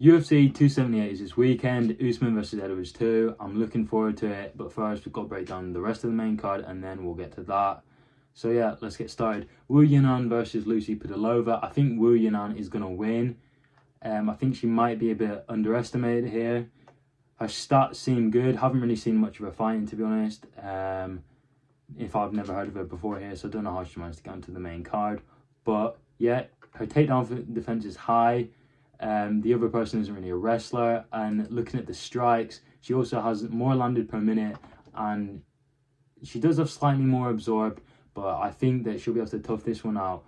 UFC 278 is this weekend. Usman versus Edwards 2. I'm looking forward to it. But first, we've got to break down the rest of the main card, and then we'll get to that. So yeah, let's get started. Wu Yanan versus Lucy Podolova. I think Wu Yanan is going to win. I think she might be a bit underestimated here. Her stats seem good. Haven't really seen much of her fighting, to be honest. If I've never heard of her before here, so I don't know how she managed to get onto the main card. But yeah, her takedown defense is high. The other person isn't really a wrestler, and looking at the strikes, she also has more landed per minute, and she does have slightly more absorbed, but I think that she'll be able to tough this one out.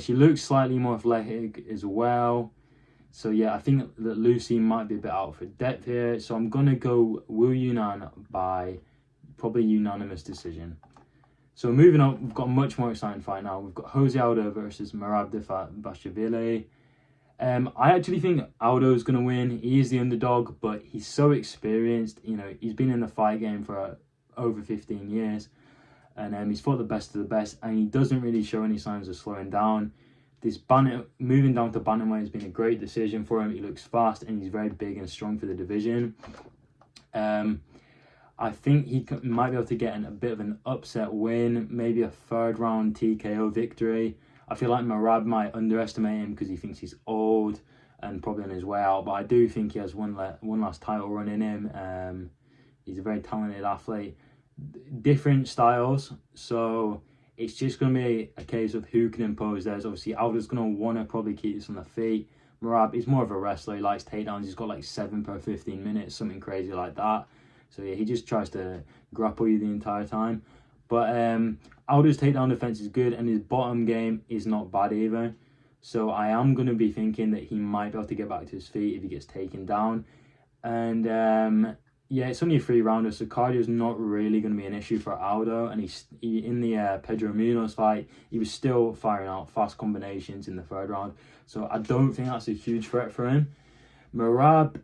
She looks slightly more athletic as well, so yeah, I think that Lucy might be a bit out for depth here, so I'm gonna go Wu Yunan by probably unanimous decision. So moving on, we've got a much more exciting fight now. We've got Jose Aldo versus Merab Dvalishvili. I actually think Aldo is going to win. He is the underdog, but he's so experienced. You know, he's been in the fight game for over 15 years. And he's fought the best of the best. And he doesn't really show any signs of slowing down. Moving down to bantamweight has been a great decision for him. He looks fast and he's very big and strong for the division. I think he might be able to get a bit of an upset win. Maybe a third round TKO victory. I feel like Merab might underestimate him because he thinks he's old and probably on his way out. But I do think he has one last title run in him. He's a very talented athlete. Different styles. So it's just going to be a case of who can impose theirs. Obviously, Aldo's going to want to probably keep this on the feet. Merab is more of a wrestler. He likes takedowns. He's got like 7 per 15 minutes, something crazy like that. So yeah, he just tries to grapple you the entire time. But Aldo's takedown defense is good, and his bottom game is not bad either. So I am going to be thinking that he might be able to get back to his feet if he gets taken down. And yeah, it's only a 3-rounder, so cardio is not really going to be an issue for Aldo. And he in the Pedro Munoz fight, he was still firing out fast combinations in the 3rd round. So I don't think that's a huge threat for him. Merab,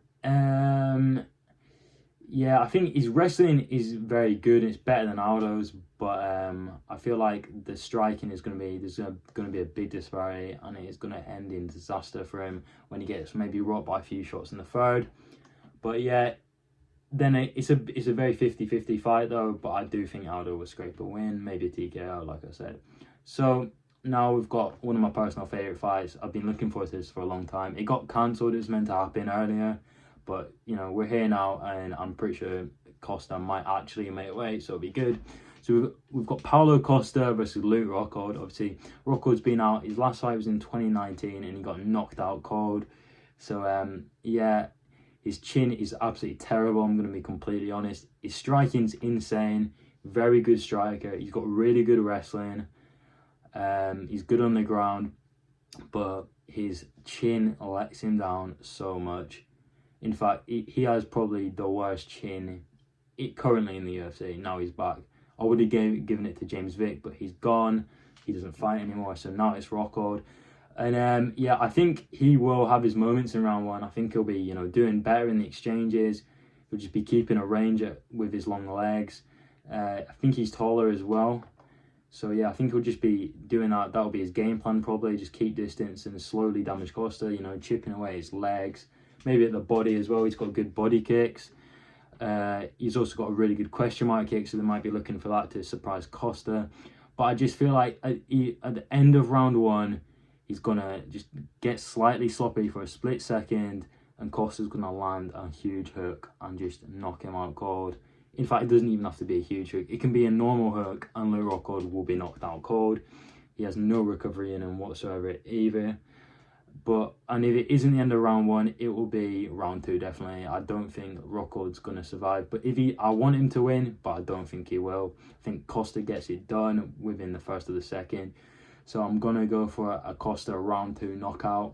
yeah, I think his wrestling is very good. It's better than Aldo's, but I feel like the striking is going to be a big disparity, and it's going to end in disaster for him when he gets maybe rocked by a few shots in the 3rd. But yeah, then it's a very 50-50 fight though. But I do think Aldo will scrape a win, maybe a TKO, like I said. So now we've got one of my personal favorite fights. I've been looking forward to this for a long time. It got cancelled. It was meant to happen earlier. But, you know, we're here now, and I'm pretty sure Costa might actually make weight, so it'll be good. So we've got Paulo Costa versus Luke Rockhold. Obviously, Rockhold's been out. His last fight was in 2019, and he got knocked out cold. So, yeah, his chin is absolutely terrible. I'm going to be completely honest. His striking's insane. Very good striker. He's got really good wrestling. He's good on the ground. But his chin lets him down so much. In fact, he has probably the worst chin currently in the UFC. Now he's back. I would have given it to James Vick, but he's gone. He doesn't fight anymore, so now it's Rockhold. And yeah, I think he will have his moments in round 1. I think he'll be, you know, doing better in the exchanges. He'll just be keeping a range with his long legs. I think he's taller as well. So yeah, I think he'll just be doing that. That'll be his game plan probably. Just keep distance and slowly damage Costa, you know, chipping away his legs. Maybe at the body as well. He's got good body kicks. He's also got a really good question mark kick, so they might be looking for that to surprise Costa. But I just feel like at the end of round 1, he's going to just get slightly sloppy for a split second, and Costa's going to land a huge hook and just knock him out cold. In fact, it doesn't even have to be a huge hook. It can be a normal hook, and Luke Rockhold will be knocked out cold. He has no recovery in him whatsoever either. And if it isn't the end of round 1, it will be round 2 definitely. I don't think Rockhold's going to survive. But I want him to win, but I don't think he will. I think Costa gets it done within the 1st or the 2nd. So I'm going to go for a Costa round 2 knockout.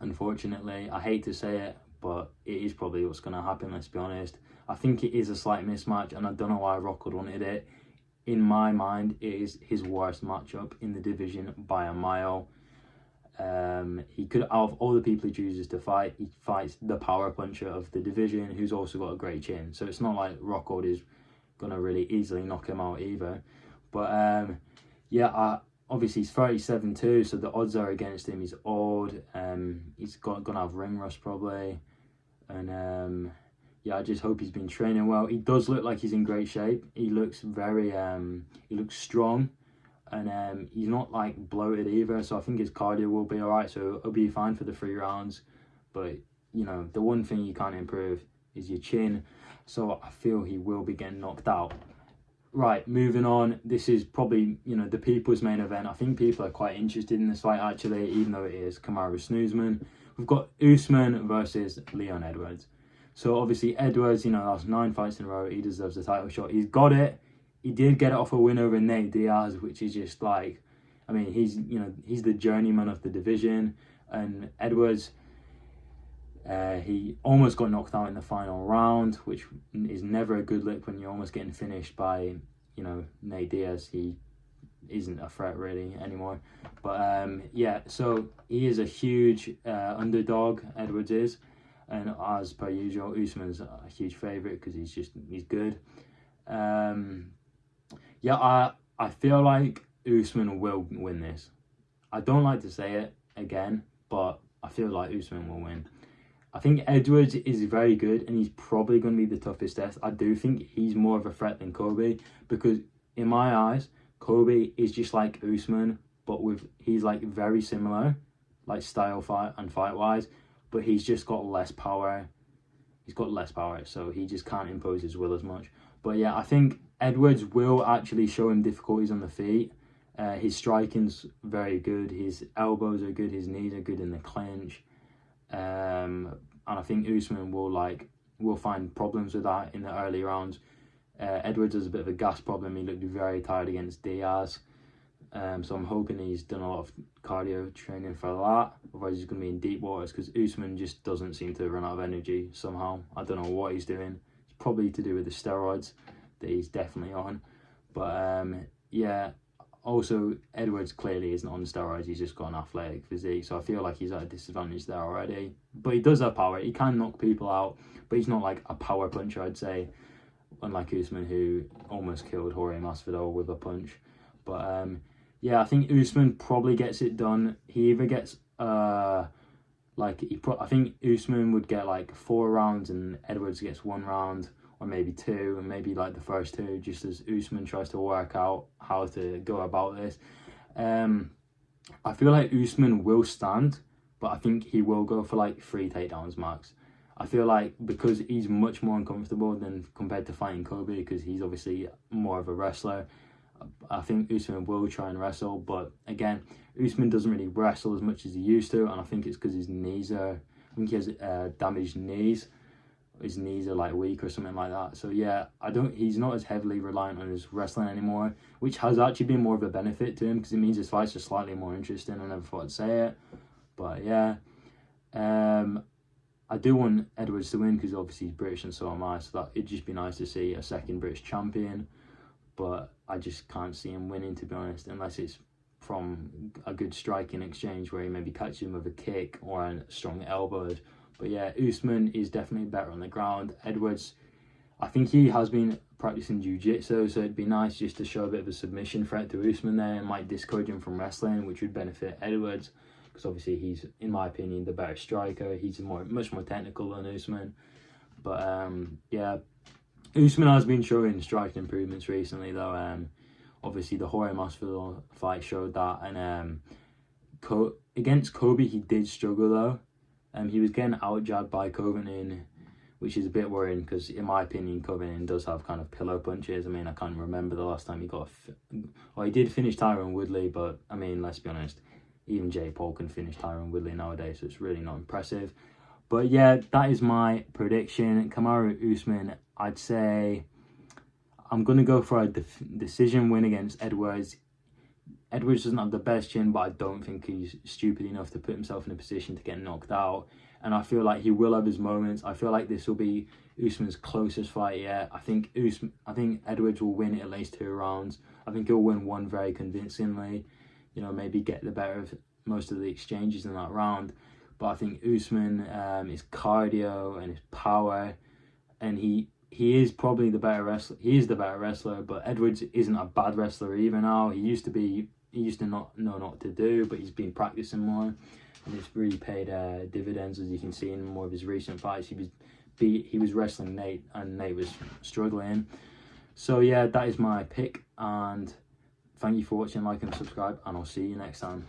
Unfortunately, I hate to say it, but it is probably what's going to happen, let's be honest. I think it is a slight mismatch, and I don't know why Rockhold wanted it. In my mind, it is his worst matchup in the division by a mile. He could, out of all the people he chooses to fight, he fights the power puncher of the division, who's also got a great chin. So it's not like Rockhold is going to really easily knock him out either. But yeah, obviously he's 37 too, so the odds are against him. He's old. He's gonna have ring rust probably, and yeah, I just hope he's been training well. He does look like he's in great shape. He looks very he looks strong, and he's not like bloated either. So I think his cardio will be alright. So it'll be fine for the 3 rounds. But you know, the one thing you can't improve is your chin. So I feel he will be getting knocked out. Right, moving on. This is probably, you know, the people's main event. I think people are quite interested in this fight actually, even though it is Kamaru Usman. We've got Usman versus Leon Edwards. So obviously Edwards, you know, that's 9 fights in a row. He deserves the title shot. He's got it. He did get it off a win over Nate Diaz, which is just like, I mean, he's, you know, he's the journeyman of the division. And Edwards, he almost got knocked out in the final round, which is never a good look when you're almost getting finished by, you know, Nate Diaz. He isn't a threat really anymore. But yeah, so he is a huge underdog, Edwards is. And as per usual, Usman's a huge favourite because he's good. Yeah, I feel like Usman will win this. I don't like to say it again, but I feel like Usman will win. I think Edwards is very good and he's probably going to be the toughest test. I do think he's more of a threat than Kobe because in my eyes, Kobe is just like Usman, but he's like very similar, like style fight and fight-wise, but he's just got less power. He's got less power, so he just can't impose his will as much. But yeah, I think Edwards will actually show him difficulties on the feet. His striking's very good. His elbows are good. His knees are good in the clinch. And I think Usman will find problems with that in the early rounds. Edwards has a bit of a gas problem. He looked very tired against Diaz. So I'm hoping he's done a lot of cardio training for that. Otherwise he's going to be in deep waters because Usman just doesn't seem to run out of energy somehow. I don't know what he's doing. It's probably to do with the steroids that he's definitely on. But yeah, also Edwards clearly isn't on steroids. He's just got an athletic physique. So I feel like he's at a disadvantage there already. But he does have power. He can knock people out. But he's not like a power puncher, I'd say. Unlike Usman, who almost killed Jorge Masvidal with a punch. But yeah, I think Usman probably gets it done. He either gets I think Usman would get like 4 rounds and Edwards gets 1 round or maybe 2, and maybe like the first 2, just as Usman tries to work out how to go about this. I feel like Usman will stand, but I think he will go for like 3 takedowns max. I feel like because he's much more uncomfortable than compared to fighting Kobe, because he's obviously more of a wrestler. I think Usman will try and wrestle, but again, Usman doesn't really wrestle as much as he used to, and I think it's because his knees are, I think he has damaged knees. His knees are like weak or something like that. So yeah, he's not as heavily reliant on his wrestling anymore, which has actually been more of a benefit to him because it means his fights are slightly more interesting. I never thought I'd say it, but yeah. I do want Edwards to win because obviously he's British and so am I, so that it'd just be nice to see a second British champion, but I just can't see him winning, to be honest, unless it's from a good striking exchange where he maybe catches him with a kick or a strong elbow. But yeah, Usman is definitely better on the ground. Edwards, I think he has been practicing jiu-jitsu, so it'd be nice just to show a bit of a submission threat to Usman there and might discourage him from wrestling, which would benefit Edwards. Because obviously he's, in my opinion, the better striker. He's much more technical than Usman. But yeah, Usman has been showing striking improvements recently, though. Obviously the Jorge Masvidal fight showed that, and against Kobe he did struggle though. He was getting out-jabbed by Covington, which is a bit worrying because, in my opinion, Covington does have kind of pillow punches. I mean, I can't remember the last time he got well, he did finish Tyron Woodley, but I mean, let's be honest, even Jake Paul can finish Tyron Woodley nowadays, so it's really not impressive. But yeah, that is my prediction. Kamaru Usman, I'd say I'm going to go for a decision win against Edwards. Edwards doesn't have the best chin, but I don't think he's stupid enough to put himself in a position to get knocked out. And I feel like he will have his moments. I feel like this will be Usman's closest fight yet. I think Edwards will win it at least 2 rounds. I think he'll win 1 very convincingly. You know, maybe get the better of most of the exchanges in that round. But I think Usman, his cardio and his power, and he is probably the better wrestler. He is the better wrestler, but Edwards isn't a bad wrestler either now. He used to be, he used to not know what to do, but he's been practicing more, and it's really paid dividends, as you can see in more of his recent fights. He was wrestling Nate, and Nate was struggling. So yeah, that is my pick, and thank you for watching. Like and subscribe, and I'll see you next time.